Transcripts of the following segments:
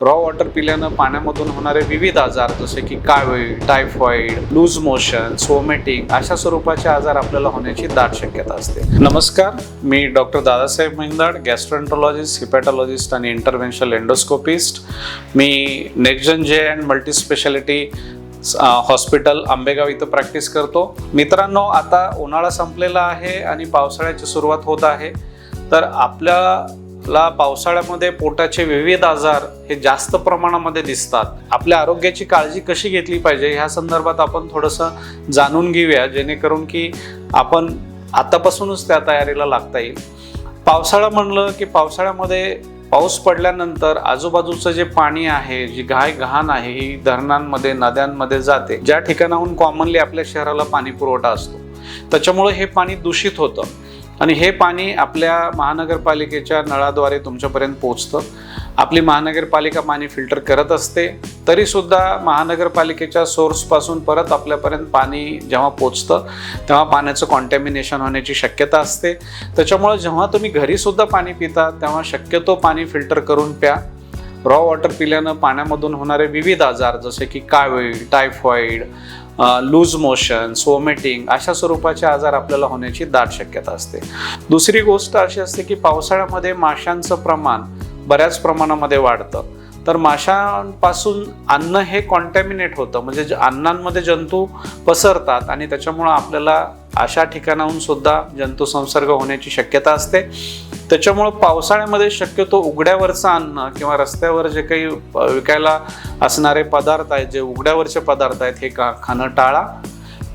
Raw water पिल्यानं पाण्यामधून होणारे विविध आजार जसे की कावीळ, टायफॉइड, लूज मोशन, वॉमिटिंग अशा स्वरूपाचे आजार आपल्याला होण्याची दाट शक्यता असते. नमस्कार, मी डॉक्टर दादासाहेब महिंदाड, गॅस्ट्रोएंटरोलॉजिस्ट, हिपॅटॉलॉजिस्ट आणि इंटरव्हेन्शनल एंडोस्कोपिस्ट. मी नेक्स्टजन जे and multi speciality hospital Ambegaon इथं प्रॅक्टिस करतो. मित्रांनो, आता उन्हाळा संपलेला आहे आणि पावसाळ्याची सुरुवात होत आहे. तर आपल्याला पावसाळ्यामध्ये पोटाचे विविध आजार हे जास्त प्रमाणामध्ये दिसतात. आपल्या आरोग्याची काळजी कशी घेतली पाहिजे ह्या संदर्भात आपण थोडंसं जाणून घेऊया, जेणेकरून की आपण आतापासूनच त्या तयारीला लागता येईल. पावसाळा म्हणलं की पावसाळ्यामध्ये पाऊस पडल्यानंतर आजूबाजूचं जे पाणी आहे, जी घाण आहे, ही धरणांमध्ये, नद्यांमध्ये जाते. ज्या ठिकाणाहून कॉमनली आपल्या शहराला पाणी पुरवठा असतो, त्याच्यामुळे हे पाणी दूषित होतं आणि हे पाणी आपल्या महानगरपालिकेच्या नळाद्वारे तुमच्यापर्यंत पोचतं. आपली महानगरपालिका पाणी फिल्टर करत असते, तरीसुद्धा महानगरपालिकेच्या सोर्सपासून परत आपल्यापर्यंत पाणी जेव्हा पोचतं तेव्हा पाण्याचं कॉन्टॅमिनेशन होण्याची शक्यता असते. त्याच्यामुळे जेव्हा तुम्ही घरीसुद्धा पाणी पिता तेव्हा शक्यतो पाणी फिल्टर करून प्या. रॉ वॉटर पिल्यानं पाण्यामधून होणारे विविध आजार जसे की कावीळ, टायफॉइड, लूज मोशन, वॉमिटिंग अशा स्वरूपाचे आजार आपल्याला होण्याची दाट शक्यता असते. दुसरी गोष्ट अशी असते की पावसाळ्यामध्ये माशांचं प्रमाण बऱ्याच प्रमाणामध्ये वाढतं. तर माशांपासून अन्न हे कॉन्टॅमिनेट होतं, म्हणजे अन्नांमध्ये जंतू पसरतात आणि त्याच्यामुळं आपल्याला अशा ठिकाणाहून सुद्धा जंतू संसर्ग होण्याची शक्यता असते. त्याच्यामुळं पावसाळ्यामध्ये शक्यतो उघड्यावरचं अन्न किंवा रस्त्यावर जे काही विकायला असणारे पदार्थ आहेत, जे उघड्यावरचे पदार्थ आहेत, हे खाणं टाळा.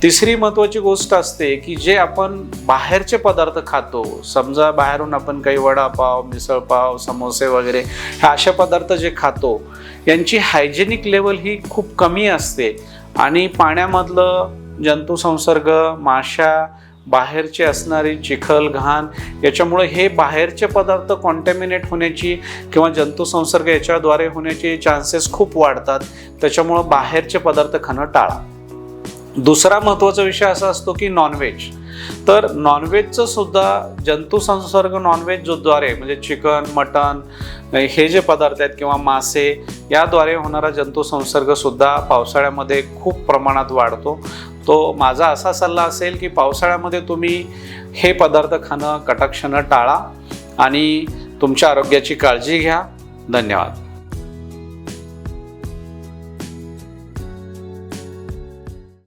तिसरी महत्त्वाची गोष्ट असते की जे आपण बाहेरचे पदार्थ खातो, समजा बाहेरून आपण काही वडापाव, मिसळपाव, समोसे वगैरे हे असे पदार्थ जे खातो, यांची हायजेनिक लेवल ही खूप कमी असते आणि पाण्यामधलं जंतुसंसर्ग, माशा, बाहेरची असणारी चिखल, घाण याच्यामुळे हे बाहेरचे पदार्थ कॉन्टॅमिनेट होण्याची किंवा जंतुसंसर्ग याच्याद्वारे होण्याचे चान्सेस खूप वाढतात. त्याच्यामुळं बाहेरचे पदार्थ खाणं टाळा. दुसरा महत्त्वाचा विषय असा असतो की नॉनव्हेज. तर नॉनव्हेजचं सुद्धा जंतुसंसर्ग नॉनव्हेजद्वारे म्हणजे चिकन, मटन हे जे पदार्थ आहेत किंवा मासे याद्वारे होणारा जंतुसंसर्ग सुद्धा पावसाळ्यामध्ये खूप प्रमाणात वाढतो. तो माझा असा सल्ला असेल की पावसाळ्यामध्ये तुम्ही हे पदार्थ खाणं कटाक्षानं टाळा आणि तुमच्या आरोग्याची काळजी घ्या. धन्यवाद.